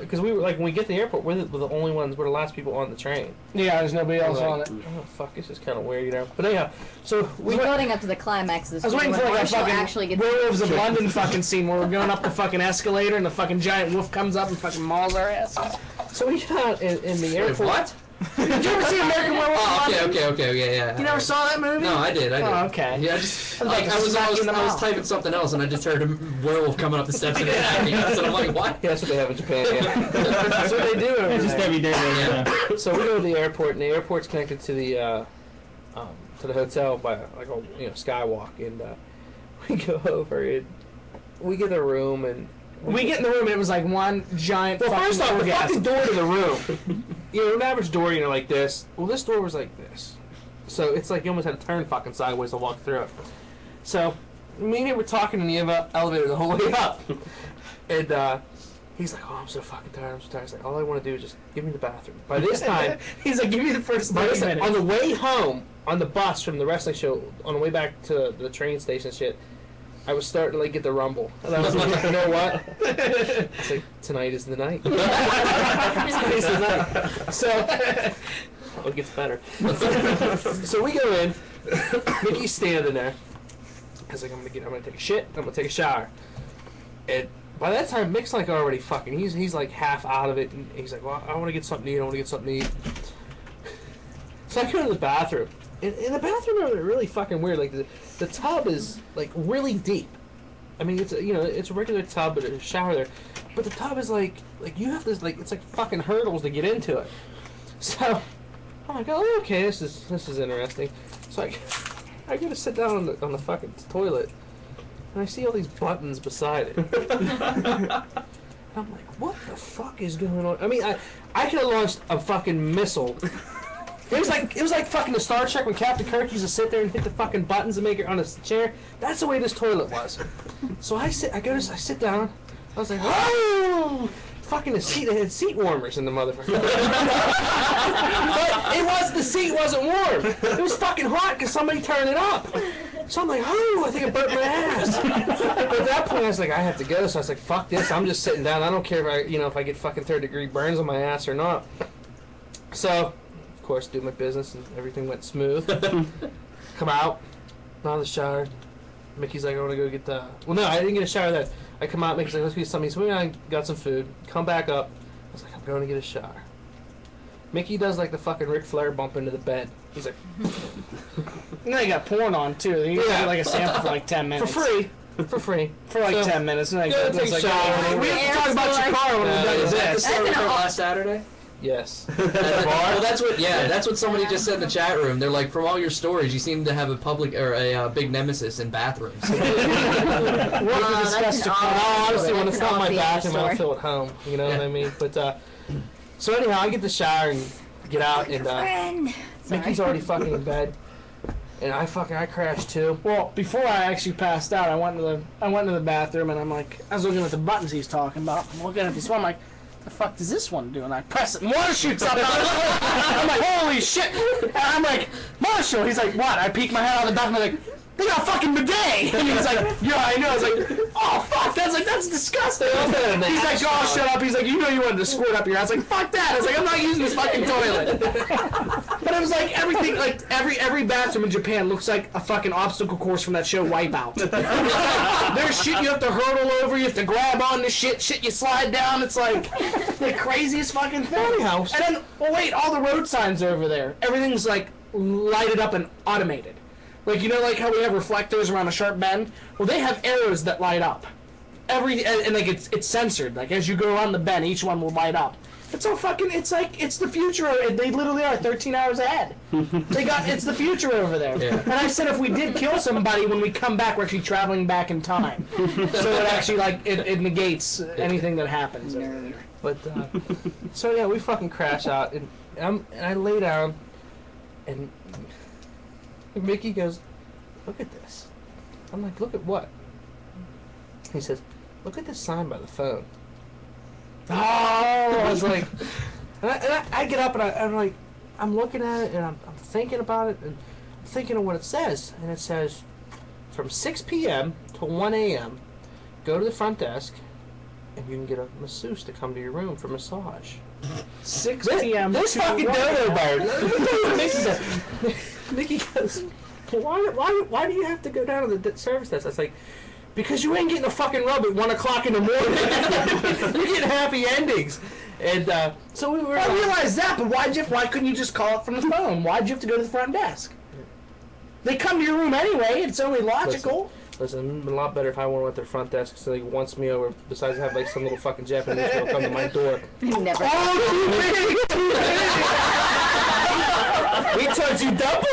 because we were like, when we get to the airport, we're the only ones. We're the last people on the train. Yeah, there's nobody else on it. Oh fuck, this is kind of weird, But anyhow, so we're building up to the climax of this. I was waiting for like a fucking actually gets Werewolves of London fucking scene where we're going up the fucking escalator and the fucking giant wolf comes up and fucking mauls our asses. So we got out in the airport. What? Did you ever see American Werewolf of London? Okay, yeah. You never saw that movie? No, I did. Oh, okay. Yeah, I was typing something else and I just heard a werewolf coming up the steps and attacking us, and I'm like, what? Yeah, that's what they have in Japan. Yeah. That's what they do. It's just every day. Yeah. So we go to the airport, and the airport's connected to the hotel by like a skywalk, and we go over and we get a room and. We get in the room and it was like one giant fucking first off, the orgasm. fucking door to the room. An average door, like this. Well, this door was like this. So it's like you almost had to turn fucking sideways to walk through it. So me and him were talking in the elevator the whole way up. And he's like, oh, I'm so fucking tired. I'm so tired. I was like, all I want to do is just give me the bathroom. By this time, he's like, give me the first 30 minutes. On the way home, on the bus from the wrestling show, on the way back to the train station shit, I was starting to get the rumble. And I was like, you know what? It's like, tonight is the night. Tonight's the night. So, it gets better. So we go in. Mickey's standing there. I was like, I'm gonna take a shit. I'm gonna take a shower. And by that time, Mick's like already fucking. He's like half out of it. And he's like, well, I want to get something to eat. So I go to the bathroom. And the bathroom are really fucking weird. Like the tub is like really deep. I mean, it's it's a regular tub, but there's a shower there. But the tub is like you have this it's like fucking hurdles to get into it. So I'm like, oh, okay, this is interesting. So I go to sit down on the fucking toilet, and I see all these buttons beside it. And I'm like, what the fuck is going on? I mean, I could have launched a fucking missile. It was like fucking the Star Trek when Captain Kirk used to sit there and hit the fucking buttons and make it on his chair. That's the way this toilet was. So I sit down. I was like, oh, fucking the seat warmers in the motherfucker. But the seat wasn't warm. It was fucking hot because somebody turned it up. So I'm like, oh, I think I burnt my ass. But at that point, I was like, I have to go. So I was like, fuck this. I'm just sitting down. I don't care if I get fucking 3rd-degree burns on my ass or not. So. Course, do my business and everything went smooth. Come out the shower. Mickey's like, I want to go get the. Well, no, I didn't get a shower then. I come out. Mickey's like, let's get something. So I got some food. Come back up. I was like, I'm going to get a shower. Mickey does like the fucking Ric Flair bump into the bed. He's like, And then you got porn on too. You Yeah. get like a sample for like 10 minutes. for free. For free. For like So, 10 minutes. And then go it's take a like, shower. oh, we have to talk about your car when we're done with Is that the this. story we That's an heard aw- last Saturday? Yes. Well, that's what somebody just said in the chat room. They're like, from all your stories, you seem to have a public or a big nemesis in bathrooms. What to discuss that's your an car. Oh, honestly, when That's it's an not my off-the-air bathroom, I don't story. feel at home. You know what Yeah. I mean? But so anyhow, I get the shower and get out, and Friend. Mickey's Sorry. already fucking in bed, and I crashed too. Well, before I actually passed out, I went into the bathroom and I'm like, I was looking at the buttons he's talking about. I'm looking at this one, I'm like, the fuck does this one do? And I press it and water shoots up. I'm like, holy shit! And I'm like, Marshall. He's like, what? I peek my head out of the bathroom. I'm like, they got a fucking bidet. And he's like, yeah, I know. I was like, oh fuck, that's disgusting. He's like, oh shut up. He's like, you know you wanted to squirt up your ass. I was like, fuck that. I was like, I'm not using this fucking toilet. But it was like everything, like every bathroom in Japan looks like a fucking obstacle course from that show Wipeout. There's shit you have to hurdle over, you have to grab on the shit you slide down. It's like the craziest fucking thing. Anyhow, And then, well, wait, all the road signs are over there. Everything's like lighted up and automated. Like, you know, like how we have reflectors around a sharp bend? Well, they have arrows that light up. And like it's censored. Like as you go around the bend, each one will light up. It's so fucking. It's like it's the future. They literally are 13 hours ahead. It's the future over there. Yeah. And I said if we did kill somebody when we come back, we're actually traveling back in time. So it actually like it negates anything that happens. but so yeah, we fucking crash out, and I lay down, and Mickey goes, "Look at this." I'm like, "Look at what?" He says, "Look at this sign by the phone." Oh, I was like, and I get up and I'm like, I'm looking at it and I'm thinking about it and I'm thinking of what it says. And it says, from 6 p.m. to 1 a.m., go to the front desk and you can get a masseuse to come to your room for massage. 6 p.m. This to fucking 1 dodo a.m. bird. Mickey goes, why do you have to go down to the service desk? I was like, because you ain't getting a fucking rub at 1 o'clock in the morning. You're getting happy endings. And so we were. I realized that, but why couldn't you just call it from the phone? Why'd you have to go to the front desk? They come to your room anyway. It's only logical. Listen, it'd been a lot better if I went to the front desk so they once me over. Besides, have like some little fucking Japanese girl come to my door. Never. We told you double.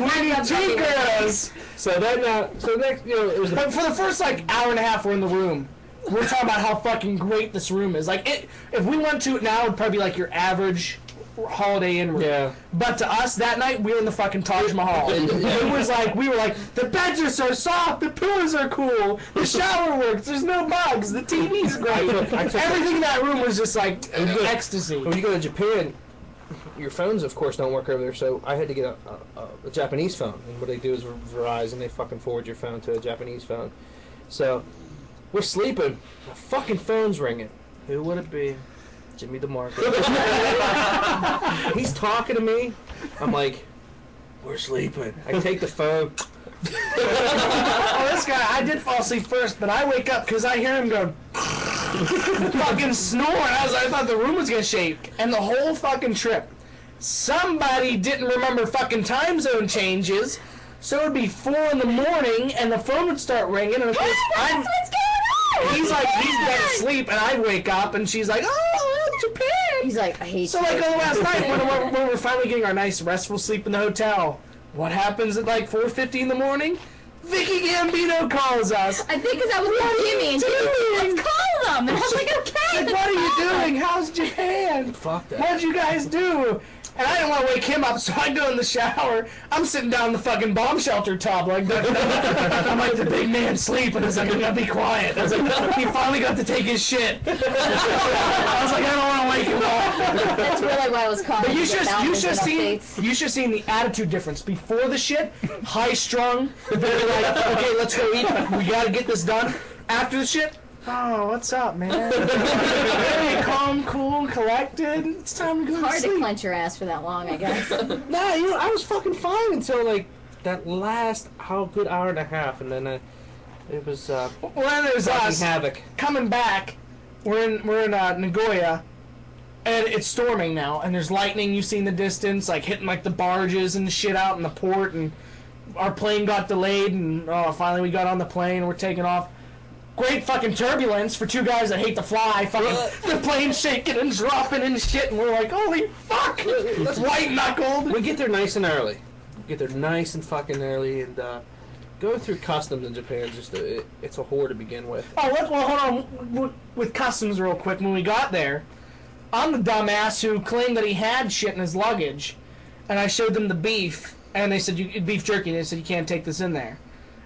We need 2 girls. So then, so next, it was. But for the first like hour and a half, we're in the room. We're talking about how fucking great this room is. Like, if we went to it now, it'd probably be like your average Holiday Inn room. Yeah. But to us that night, we were in the fucking Taj Mahal. It was like we were like, the beds are so soft, the pillows are cool, the shower works, there's no bugs, the TV's great. Everything in that room was just like ecstasy. When you go to Japan, your phones, of course, don't work over there. So I had to get a Japanese phone, and what they do is Verizon, they fucking forward your phone to a Japanese phone. So we're sleeping, the fucking phone's ringing. Who would it be? Jimmy DeMarco. He's talking to me. I'm like, we're sleeping. I take the phone. Oh, this guy, I did fall asleep first, but I wake up because I hear him go fucking snore. I thought the room was gonna shake. And the whole fucking trip, somebody didn't remember fucking time zone changes, so it'd be 4 in the morning, and the phone would start ringing, and of course I'm. He's like, he's dead asleep, and I wake up, and she's like, oh, Japan. He's like, I hate So you. like the last night when we're finally getting our nice restful sleep in the hotel, what happens at like 4:50 in the morning? Vicky Gambino calls us. I think because I was with Jimmy and she was like, let's call them. And I was like, okay. Like, what are you doing? How's Japan? Fuck that. What'd you guys do? And I didn't want to wake him up, so I go in the shower. I'm sitting down in the fucking bomb shelter tub, like I'm like the big man sleeping. I was like, I'm gonna be quiet. I was like, he finally got to take his shit. I was like, I don't want to wake him up. That's really why I was calling. But you to get should announcements see and updates. you should see the attitude difference before the shit. High strung, very like, okay, let's go eat. We gotta get this done. After the shit. Oh, what's up, man? Very calm, cool, collected. It's time to go It's hard to to sleep. clench your ass for that long, I guess. Nah, I was fucking fine until like that last good hour and a half, and then it was Well, then there's fucking us havoc. coming back. We're in Nagoya, And it's storming now, and there's lightning you see in the distance, like hitting like the barges and the shit out in the port, and our plane got delayed, and finally we got on the plane, we're taking off. Great fucking turbulence for two guys that hate to fly. Fucking the plane shaking and dropping and shit, and we're like, holy fuck! That's white knuckled. We get there nice and early. Get there nice and fucking early, and going through customs in Japan is just it's a whore to begin with. Oh, well, hold on. With customs real quick, when we got there, I'm the dumbass who claimed that he had shit in his luggage, and I showed them the beef, and they said, beef jerky, and they said, you can't take this in there.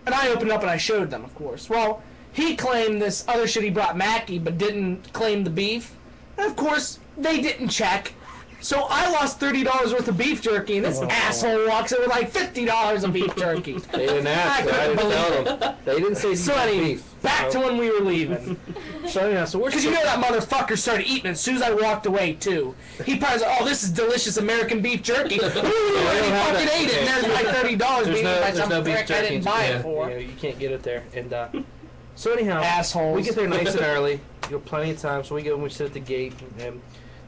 And I opened up and I showed them, of course. Well, he claimed this other shit he brought Mackie, but didn't claim the beef. And of course, they didn't check. So I lost $30 worth of beef jerky, and this asshole walks in with like $50 of beef jerky. They didn't ask. I didn't tell them. They didn't say So anyway, beef. back to when we were leaving. So yeah, so we're Because you know that motherfucker started eating as soon as I walked away, too. He probably was like, oh, this is delicious American beef jerky. Ooh, and he fucking ate it, and there's my $30 being eaten by some prick I didn't buy it for. You can't get it there. And so anyhow, Assholes. we get there nice and early. You have plenty of time, so we go and we sit at the gate. And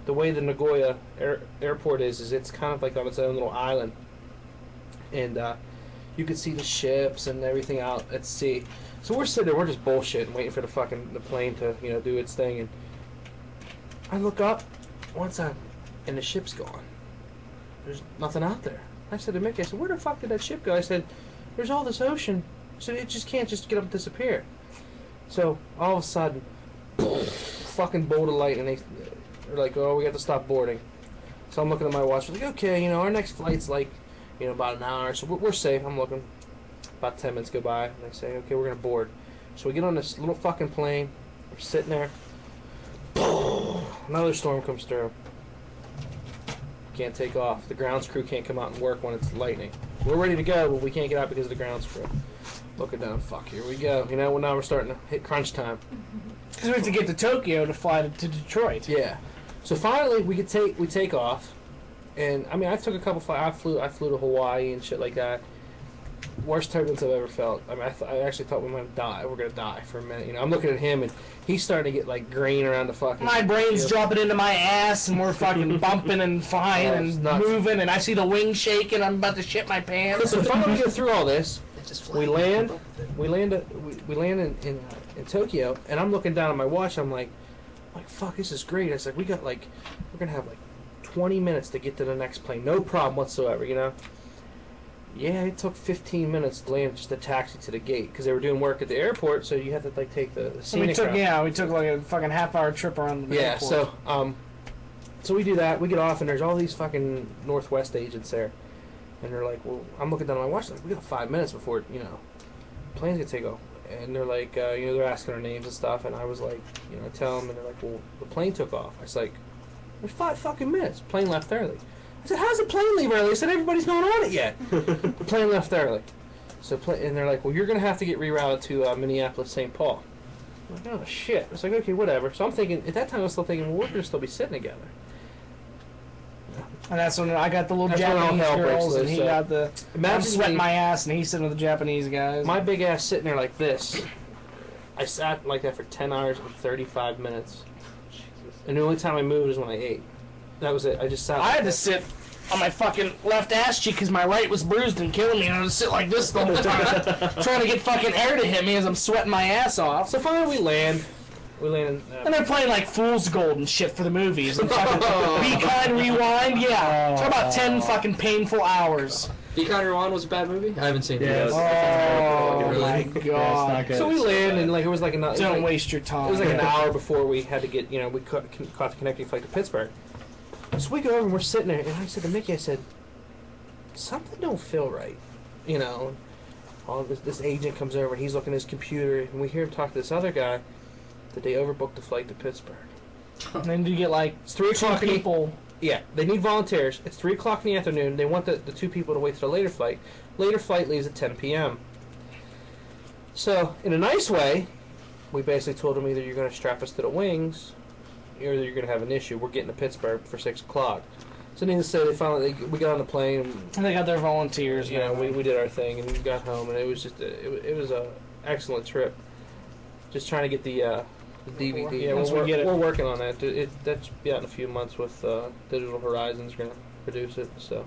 the way the Nagoya airport is it's kind of like on its own little island. And you can see the ships and everything out at sea. So we're sitting there, we're just bullshitting, waiting for the plane to do its thing. And I look up one time, and the ship's gone. There's nothing out there. I said to Mickey, I said, where the fuck did that ship go? I said, there's all this ocean. So it just can't just get up and disappear. So all of a sudden, fucking bolt of lightning. They're like, oh, we got to stop boarding. So I'm looking at my watch. I'm like, okay, our next flight's like, about an hour. So we're safe. I'm looking. About 10 minutes go by, and they say, okay, we're going to board. So we get on this little fucking plane. We're sitting there. Another storm comes through. Can't take off. The grounds crew can't come out and work when it's lightning. We're ready to go, but we can't get out because of the grounds crew. Looking down, fuck, here we go. Well, now we're starting to hit crunch time. Because we have to get to Tokyo to fly to Detroit. Yeah. So finally, we take off. And, I took a couple flights. I flew to Hawaii and shit like that. Worst turbulence I've ever felt. I actually thought we might die. We're gonna die for a minute. I'm looking at him, and he's starting to get like green around the fucking. My brain's dropping into my ass, and we're fucking bumping and flying and moving, and I see the wings shaking. I'm about to shit my pants. So finally, we get through all this. We land in Tokyo, and I'm looking down at my watch. I'm like, fuck, this is great. I was like, we're gonna have like 20 minutes to get to the next plane, no problem whatsoever. Yeah, it took 15 minutes to land just a taxi to the gate because they were doing work at the airport, so you had to like take the scenic route. We took like a fucking half-hour trip around the airport. So we do that. We get off, and there's all these fucking Northwest agents there, and they're like, "Well," I'm looking down at my watch, like, "We got 5 minutes before planes gonna take off." And they're like, they're asking our names and stuff, and I was like, I tell them, and they're like, "Well, the plane took off." I was like, "There's 5 fucking minutes. Plane left early." I said, "How's the plane leave early?" I said, "Everybody's not on it yet." The plane left early. And they're like, "Well, you're going to have to get rerouted to Minneapolis, St. Paul." I'm like, "Oh, shit." I was like, "Okay, whatever." So I'm thinking, at that time I was still thinking, well, we're going to still be sitting together. And that's when I got the little Japanese girls, and he got the... I'm sweating my ass, and he's sitting with the Japanese guys. My big ass sitting there like this. I sat like that for 10 hours and 35 minutes. And the only time I moved was when I ate. That was it. I just sat. I had to sit on my fucking left ass cheek because my right was bruised and killing me, and I had to sit like this the whole time, trying to get fucking air to hit me as I'm sweating my ass off. So finally we land. And they're playing like Fool's Gold and shit for the movies. And fucking Be Kind, Rewind, yeah. Talk about 10 fucking painful hours. Be Kind, Rewind was a bad movie? I haven't seen it. Yes. Oh my god. So we land, and like it was like Don't waste your time. It was like an hour before we had to get, we caught the connecting flight to Pittsburgh. So we go over and we're sitting there, and I said to Mickey, I said, something don't feel right. All this agent comes over, and he's looking at his computer, and we hear him talk to this other guy that they overbooked the flight to Pittsburgh. And then you get like it's 3 o'clock people. Yeah, they need volunteers. It's 3 o'clock in the afternoon. They want the 2 people to wait for the later flight. Later flight leaves at 10 p.m. So, in a nice way, we basically told them either you're going to strap us to the wings, or you're going to have an issue. We're getting to Pittsburgh for 6 o'clock. So needless to say, we got on the plane. And they got their volunteers. We did our thing, and we got home, and it was just it was a excellent trip. Just trying to get the DVD. Yeah, once we get it. We're working on that. That should be out in a few months with Digital Horizons going to produce it, so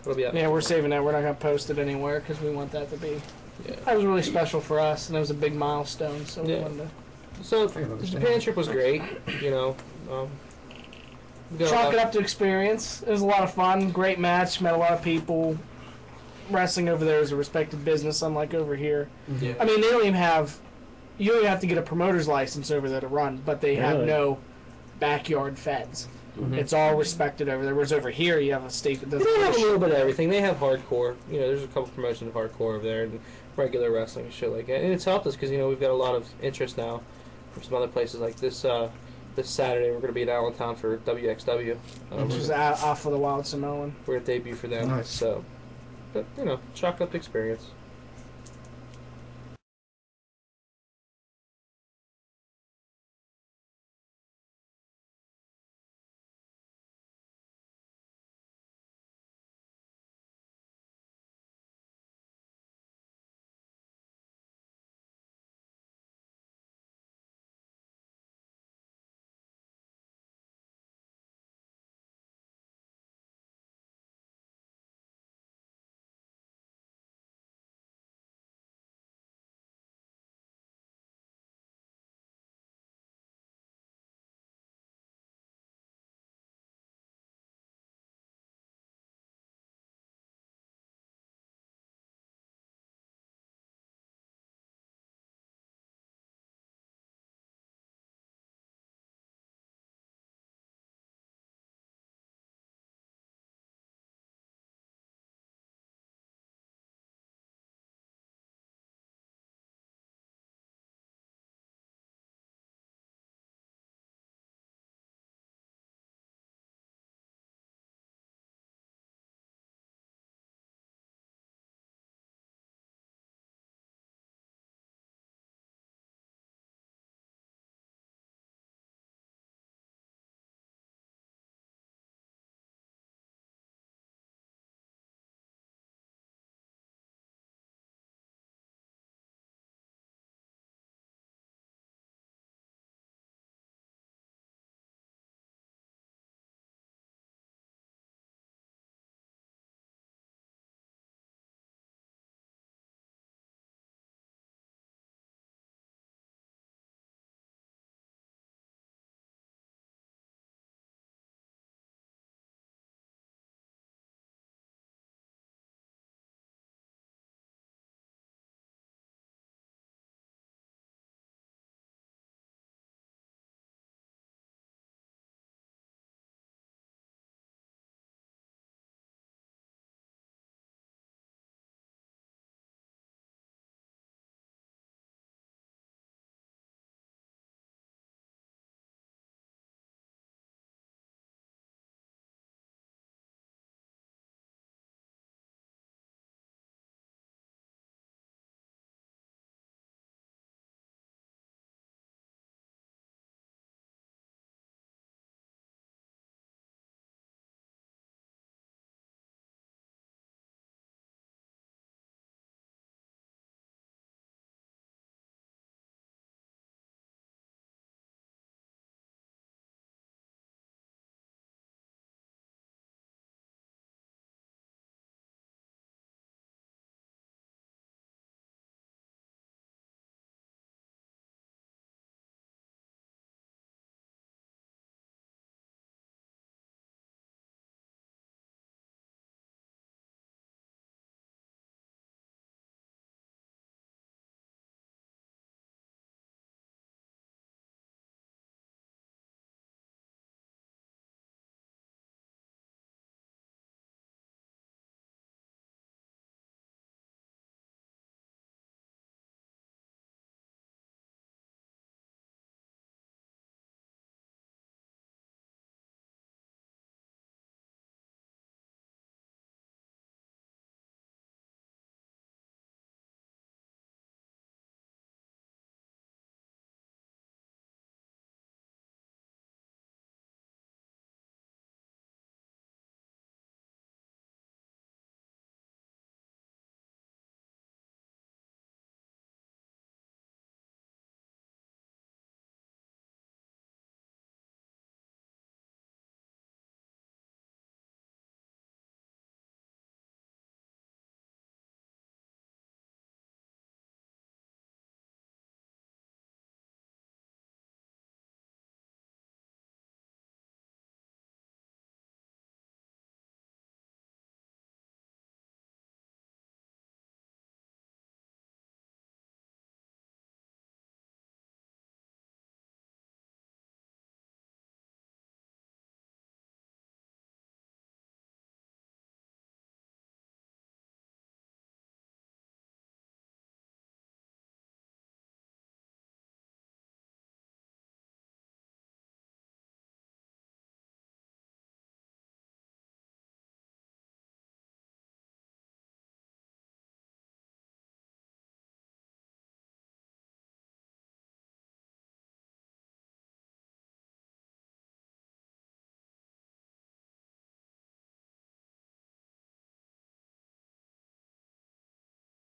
it'll be out. Yeah, we're saving that. We're not gonna post it anywhere because we want that to be. Yeah. That was really special for us, and it was a big milestone. So we Yeah. wanted to So the Japan trip was great. You know, we got a chalk lot- it up to experience. It was a lot of fun. Great match. Met a lot of people. Wrestling over there is a respected business, unlike over here. Yeah. I mean, they don't even have. You don't even have to get a promoter's license over there to run, but they have Really? no backyard feds. Mhm. It's all respected over there. Whereas over here, you have a state that They doesn't. have a little bit of everything. They have hardcore. You know, there's a couple promotions of hardcore over there and regular wrestling and shit like that. And it's helped us because, you know, we've got a lot of interest now from some other places. Like this Saturday, we're going to be in Allentown for WXW. Which was off of the Wild Samoan. We're going to debut for them. Nice. So, but, you know, chalk up experience.